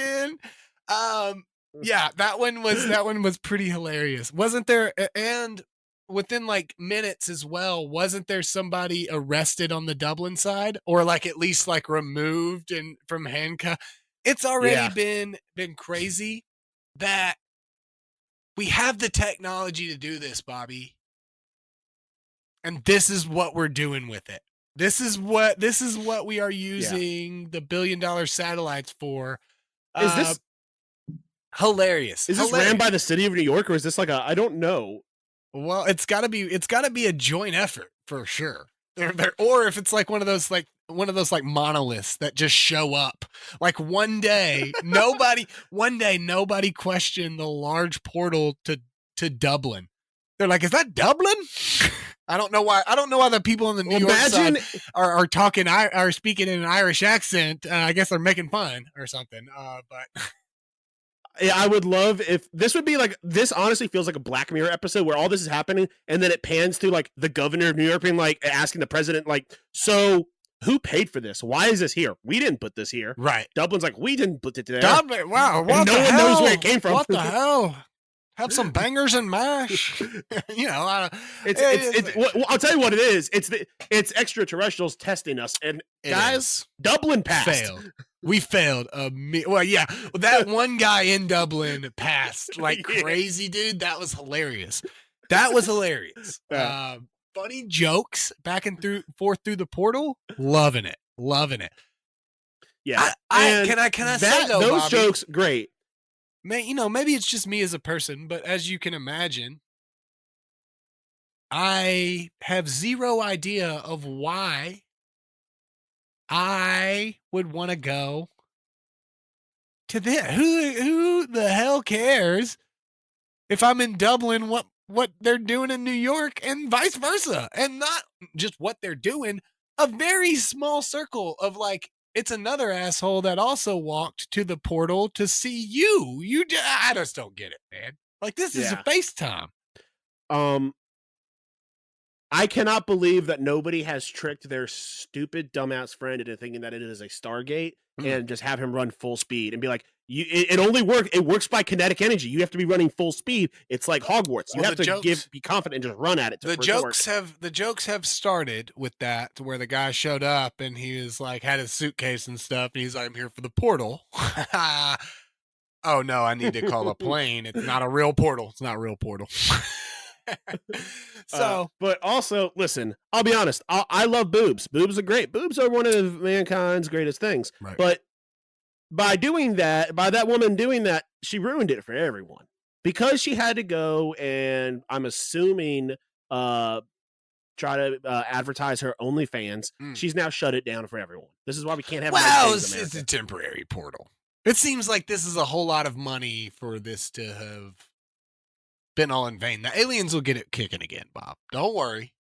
Yeah, that one was pretty hilarious. Wasn't there? And within like minutes as well, wasn't there somebody arrested on the Dublin side, or like at least like removed and from handcuff? It's already been crazy that we have the technology to do this, Bobby. And this is what we're doing with it. This is what we are using the $1 billion satellites for. Is this hilarious? Is this ran by the city of New York, or is this like I don't know. Well, it's gotta be a joint effort for sure. Or if it's like one of those monoliths that just show up. Like one day nobody questioned the large portal to Dublin. They're like, is that Dublin? I don't know why the people in the New York side are talking are speaking in an Irish accent. I guess they're making fun or something. But yeah, I would love if this would be like, this honestly feels like a Black Mirror episode where all this is happening and then it pans to like the governor of New York being like asking the president, like, so who paid for this? Why is this here? We didn't put this here. Right. Dublin's like, we didn't put it there. Dublin, wow. What no one knows where it came from. What the hell? Have some bangers and mash. I'll tell you what it is. It's extraterrestrials testing us. And guys, Dublin passed. Failed. We failed. That one guy in Dublin passed like crazy, dude. That was hilarious. Funny jokes back and forth through the portal. Loving it. Yeah. Can I say though, those Bobby, jokes, great. Maybe it's just me as a person, but as you can imagine, I have zero idea of why I would want to go to this. Who the hell cares if I'm in Dublin, what they're doing in New York and vice versa? And not just what they're doing, a very small circle of like, it's another asshole that also walked to the portal to see you. I just don't get it, man. Like, this is a FaceTime. I cannot believe that nobody has tricked their stupid dumbass friend into thinking that it is a Stargate and just have him run full speed and be like, it only works. It works by kinetic energy. You have to be running full speed. It's like Hogwarts. You have to be confident and just run at it. The jokes have started with that, to where the guy showed up and he was like, had his suitcase and stuff, and he's like, I'm here for the portal. Oh no, I need to call a plane. It's not a real portal. It's not a real portal. So, but also, listen, I'll be honest. I love boobs. Boobs are great. Boobs are one of mankind's greatest things. Right. But by that woman doing that, she ruined it for everyone because she had to go and I'm assuming try to advertise her OnlyFans. She's now shut it down for everyone. This is why we can't have. Well, it's a temporary portal. It seems like this is a whole lot of money for this to have been all in vain. The aliens will get it kicking again, Bob. Don't worry.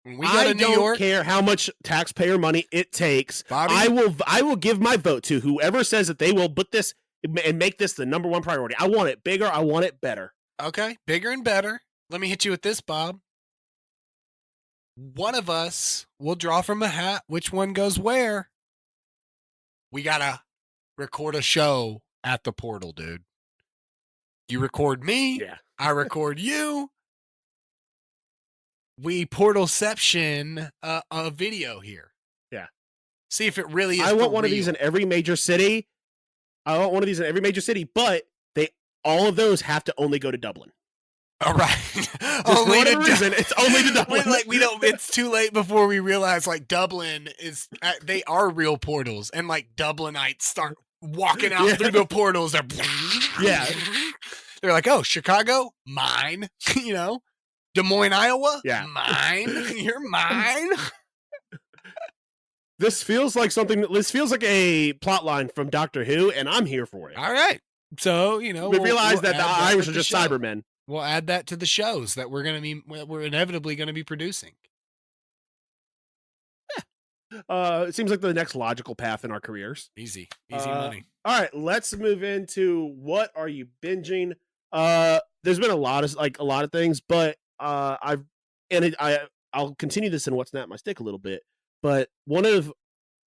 When we go to New York, care how much taxpayer money it takes. Bobby, I will give my vote to whoever says that they will put this and make this the number one priority. I want it bigger. I want it better. Okay, bigger and better. Let me hit you with this, Bob. One of us will draw from a hat which one goes where. We gotta record a show at the portal, dude. You record me. Yeah. I record you. We portalception a video here. Yeah. See if it really is. I want one of these in every major city. But all of those have to only go to Dublin. All right. Only to Dublin. It's only to Dublin. We don't. It's too late before we realize like Dublin is. They are real portals, and like Dublinites start walking out through the portals. Yeah. They're like, oh, Chicago, mine. You know, Des Moines, Iowa, mine. You're mine. This feels like a plot line from Doctor Who, and I'm here for it. All right. So, you know, we realize that the Irish are just Cybermen. We'll add that to the shows that we're inevitably going to be producing. It seems like the next logical path in our careers. Easy money. All right, let's move into what are you binging? There's been a lot of things, but I'll continue this in what's not my stick a little bit. But one of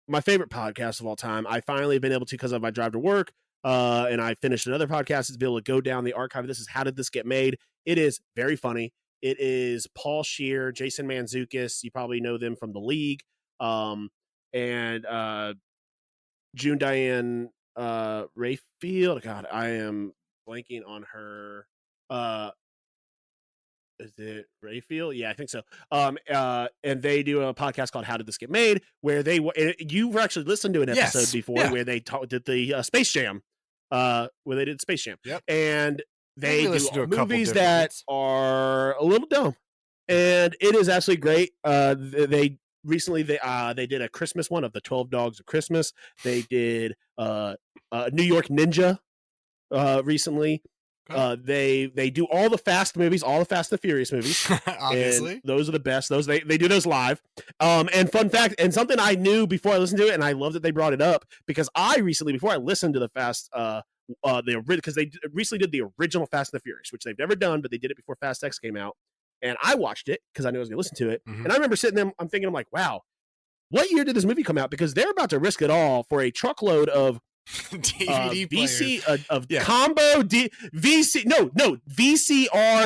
my favorite podcasts of all time, I finally have been able to, because of my drive to work, and I finished another podcast, is be able to go down the archive of this. Is How Did This Get Made? It is very funny. It is Paul Scheer, Jason Mantzoukas. You probably know them from The League. And June Diane Rayfield. God, I am blanking on her. Is it Rayfield? Yeah, I think so. And they do a podcast called How Did This Get Made, where you've actually listened to an episode before where they did the Space Jam, where they did Space Jam. Yep. And they do movies that are a little dumb, and it is absolutely great. They recently they did a Christmas one of the 12 Dogs of Christmas. They did New York Ninja recently. They do all the Fast movies, all the Fast and Furious movies. Obviously, and those are the best. Those they do those live. And fun fact, and something I knew before I listened to it, and I love that they brought it up, because I recently, before I listened to the Fast, because they recently did the original Fast and the Furious, which they've never done, but they did it before Fast X came out, and I watched it because I knew I was going to listen to it. Mm-hmm. And I remember sitting there, I'm thinking, I'm like, wow, what year did this movie come out? Because they're about to risk it all for a truckload of DVD VC combo VCR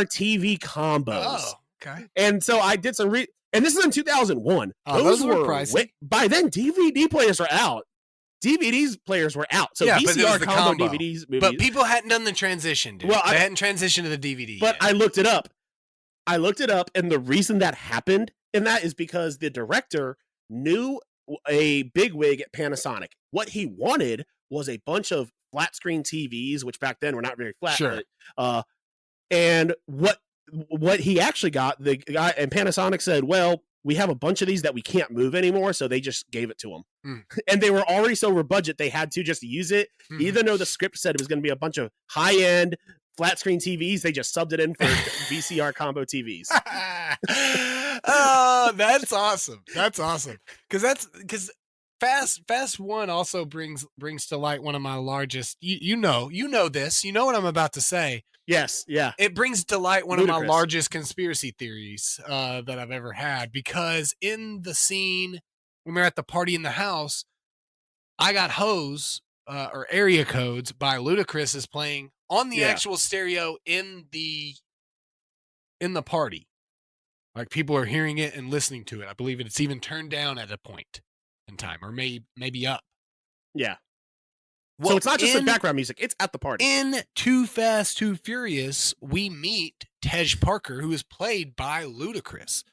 TV combos. Oh, okay. And so I did some and this is in 2001. Those were pricey. By then, DVD players were out. DVDs players were out. So VCR combo DVDs movies. But people hadn't done the transition, dude. Well, they hadn't transitioned to the DVD But yet. I looked it up. And the reason that happened in that is because the director knew a bigwig at Panasonic. What he wanted was a bunch of flat screen TVs, which back then were not very flat. Sure. But, and what he actually got, the guy and Panasonic said, well, we have a bunch of these that we can't move anymore, so they just gave it to him. And they were already so over budget, they had to just use it. Even though the script said it was going to be a bunch of high-end flat screen TVs, they just subbed it in for VCR combo TVs. Oh, that's awesome. That's awesome. Because Fast One also brings to light one of my largest. You know this. You know what I'm about to say. Yes, yeah. It brings to light one of my Ludicrous. largest conspiracy theories that I've ever had, because in the scene when we were at the party in the house, I got hose or area codes by Ludacris is playing on the actual stereo in the party. Like, people are hearing it and listening to it. I believe it's even turned down at a point in time, or maybe up. Yeah. Well, so it's not just the background music; it's at the party. In Too Fast, Too Furious, we meet Tej Parker, who is played by Ludacris.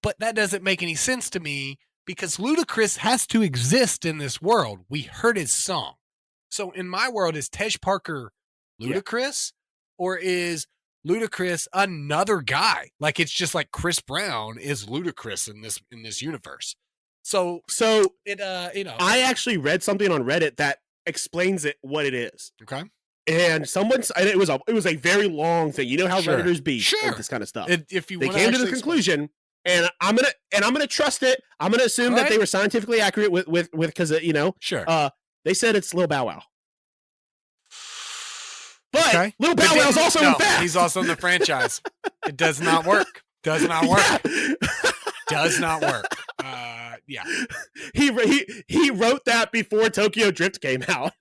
But that doesn't make any sense to me, because Ludacris has to exist in this world. We heard his song. So in my world, is Tej Parker Ludacris, or is Ludacris another guy? Like, it's just like Chris Brown is Ludacris in this universe. So it I actually read something on Reddit that explains what it is. Okay. And it was a very long thing. You know how Redditors be with this kind of stuff. If you they came to the conclusion, and I'm gonna trust it. I'm gonna assume that they were scientifically accurate with because Sure. They said it's Lil Bow Wow. But Lil Bow Wow's also in Fast. He's also in the franchise. It does not work. Does not work. Yeah. Does not work. Yeah. He wrote that before Tokyo Drift came out.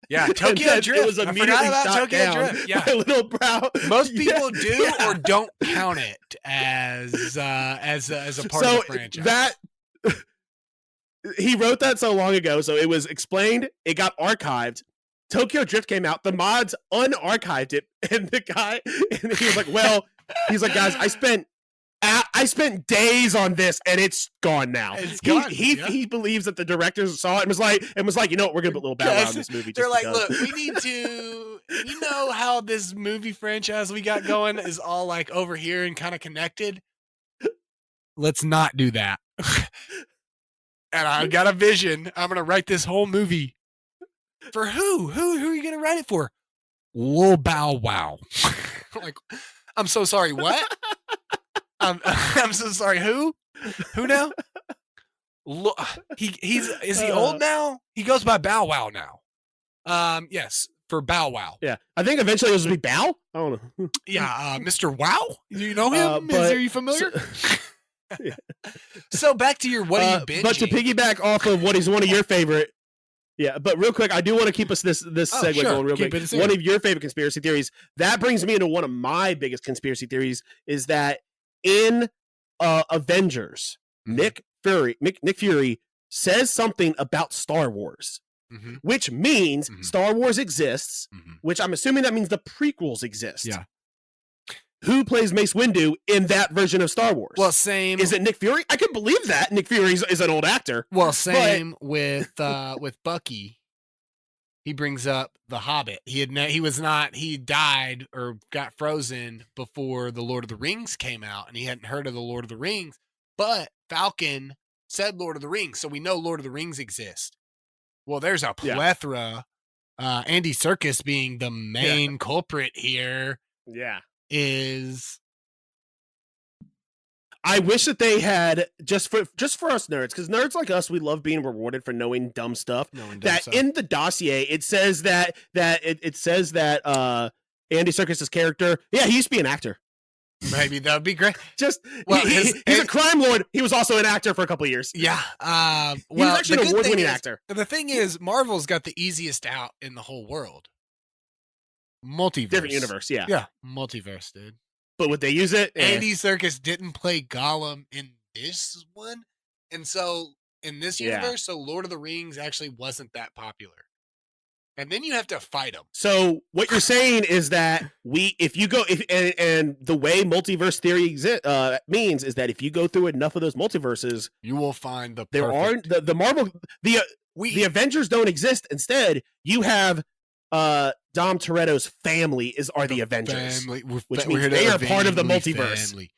Yeah, Tokyo Drift. It was immediately shot down Yeah. by Lil Brow. Most people do or don't count it as a part of the franchise. That he wrote that so long ago, so it was explained. It got archived. Tokyo Drift came out. The mods unarchived it, and he was like, "Well, he's like, guys, I spent days on this, and it's gone now." It's gone. He believes that the directors saw it and was like, you know what, we're gonna put Lil Bow Wow in this movie. They're like, because. look, we need to, you know how this movie franchise we got going is all like over here and kind of connected. Let's not do that. And I got a vision. I'm gonna write this whole movie. For who? Who are you gonna write it for? Lil Bow Wow. Like, I'm so sorry. What? I'm so sorry. Who now? Look, is he old now? He goes by Bow Wow now. Yes, for Bow Wow. Yeah, I think eventually it'll just be Bow. I don't know. Yeah, Mr. Wow. Do you know him? Are you familiar? Yeah. So back to your what are you binging? But to piggyback off of what is one of your favorite. Yeah, but real quick, I do want to keep us this segue going real quick. One of your favorite conspiracy theories. That brings me into one of my biggest conspiracy theories is that in Avengers, Nick Fury says something about Star Wars, which means Star Wars exists, which I'm assuming that means the prequels exist. Yeah. Who plays Mace Windu in that version of Star Wars? Well, same. Is it Nick Fury? I can believe that. Nick Fury is an old actor. Well, same with Bucky. He brings up the Hobbit. He died or got frozen before the Lord of the Rings came out, and he hadn't heard of the Lord of the Rings. But Falcon said Lord of the Rings, so we know Lord of the Rings exist. Well, there's a plethora. Andy Serkis being the main culprit here. Yeah. I wish that they had just for us nerds, because nerds like us, we love being rewarded for knowing dumb stuff. In the dossier, it says that it says that Andy Serkis's character, he used to be an actor. Maybe that would be great. He's a crime lord. He was also an actor for a couple of years. Yeah. He was actually an award-winning actor. The thing is, Marvel's got the easiest out in the whole world. Multiverse. Different universe, yeah. Yeah, multiverse, dude. But would they use it? Andy Serkis didn't play Gollum in this one. And so, in this universe, so Lord of the Rings actually wasn't that popular. And then you have to fight them. So, what you're saying is that and the way multiverse theory means is that if you go through enough of those multiverses, you will find the Avengers don't exist. Instead, you have Dom Toretto's family are the Avengers, which means they are part of the multiverse. Family.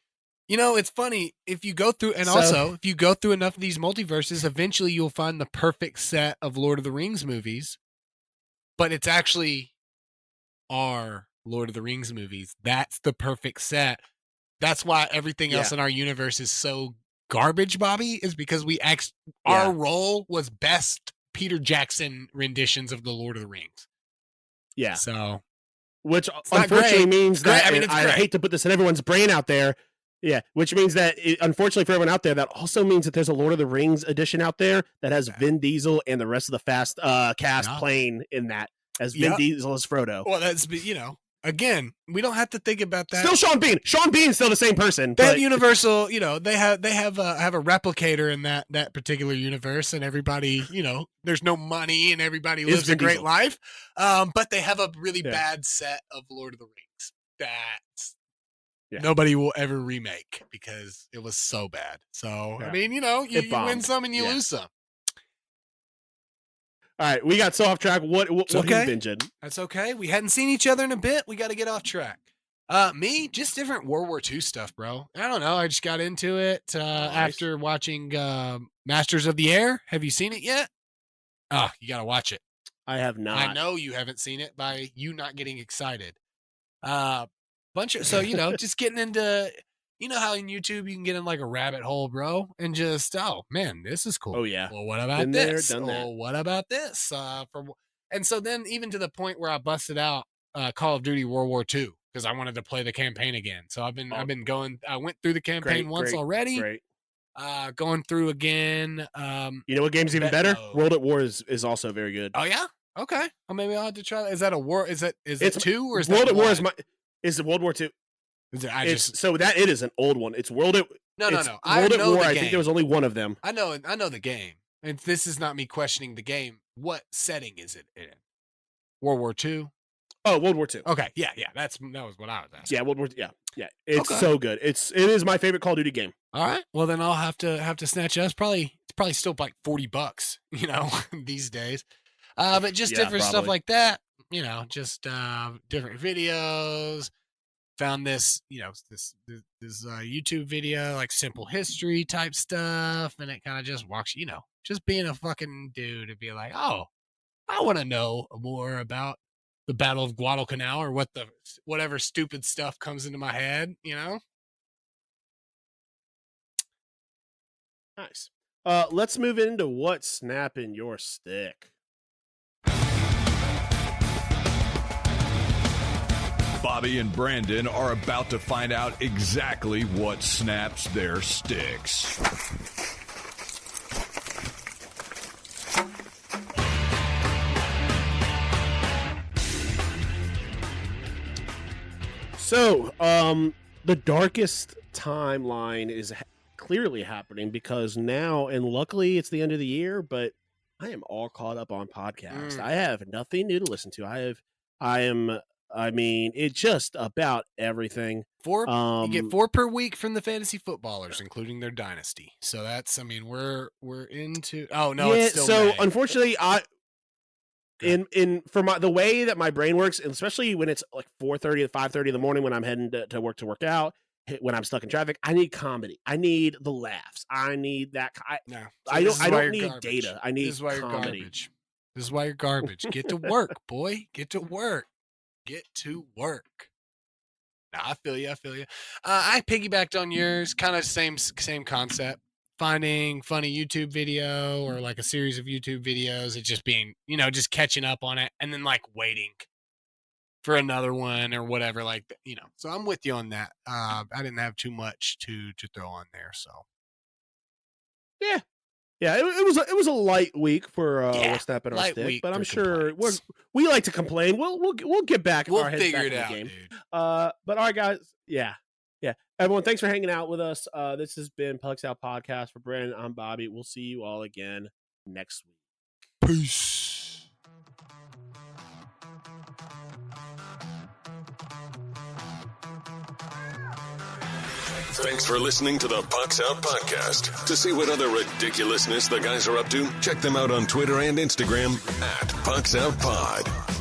You know, it's funny if you go through, if you go through enough of these multiverses, eventually you'll find the perfect set of Lord of the Rings movies. But it's actually our Lord of the Rings movies. That's the perfect set. That's why everything else in our universe is so garbage, Bobby, is because our role was best Peter Jackson renditions of the Lord of the Rings. Yeah. So, which not unfortunately great. means It's great. that, I mean, and it's I great. hate to put this in everyone's brain out there. Yeah, which means that, unfortunately for everyone out there, that also means that there's a Lord of the Rings edition out there that has Vin Diesel and the rest of the cast playing in that as Vin Diesel as Frodo. Well, that's, again, we don't have to think about that. Still Sean Bean. Sean Bean's still the same person. They have Universal, they have a replicator in that particular universe, and everybody, there's no money and everybody lives a great life. But they have a really bad set of Lord of the Rings that nobody will ever remake because it was so bad. So, I mean, you win some and you lose some. All right, we got so off track. What are you binging? That's okay. We hadn't seen each other in a bit. We got to get off track. Me, just different World War II stuff, bro. I don't know. I just got into it after watching Masters of the Air. Have you seen it yet? Oh, you got to watch it. I have not. I know you haven't seen it by you not getting excited. Just getting into, how in YouTube you can get in like a rabbit hole, bro, and just, oh man, this is cool. Oh yeah. Well, what about this? What about this? And so then even to the point where I busted out Call of Duty World War II because I wanted to play the campaign again. So I've been going. I went through the campaign once already. Great. Going through again. You know what game's even better? World at War is also very good. Oh yeah. Okay. Well, maybe I'll have to try that. Is that a war? Is it 2 or is World that at War is World War II? It is an old one. It's World at No. World at War. I think there was only one of them. I know the game. And this is not me questioning the game. What setting is it in? World War II? Oh, World War II. Okay, yeah. That was what I was asking. Yeah, World War. Yeah. It's so good. It is my favorite Call of Duty game. All right. Well, then I'll have to snatch it. It's probably still like $40, these days. But just different stuff like that. Just different videos. Found this, this YouTube video, like simple history type stuff, and it kind of just walks, just being a fucking dude to be like, oh, I want to know more about the Battle of Guadalcanal or whatever stupid stuff comes into my head, Nice. Let's move into what's snapping your stick. Bobby and Brandon are about to find out exactly what snaps their sticks. So, the darkest timeline is clearly happening because now, and luckily it's the end of the year, but I am all caught up on podcasts. I have nothing new to listen to. It's just about everything. You get 4 per week from the fantasy footballers, including their dynasty. So that's, we're into. Oh no, it's still so May. Unfortunately, the way that my brain works, and especially when it's like 4:30 to 5:30 in the morning when I'm heading to work out, when I'm stuck in traffic, I need comedy. I need the laughs. I need that. I don't need data. I need comedy. This is why you're garbage. Get to work, boy. Get to work. Nah, I feel you. I piggybacked on yours, kind of same concept. Finding funny YouTube video or like a series of YouTube videos. It's just being, just catching up on it and then like waiting for another one or whatever. So I'm with you on that. I didn't have too much to throw on there. So. Yeah, it was a light week for what's snapping our stick, but I'm sure we like to complain. We'll get back. We'll our heads figure back it in the out, game. dude. But all right, guys. Yeah. Everyone, thanks for hanging out with us. This has been Pucks Out Podcast. For Brandon, I'm Bobby. We'll see you all again next week. Peace. Thanks for listening to the Pucks Out Podcast. To see what other ridiculousness the guys are up to, check them out on Twitter and Instagram @PucksOutPod.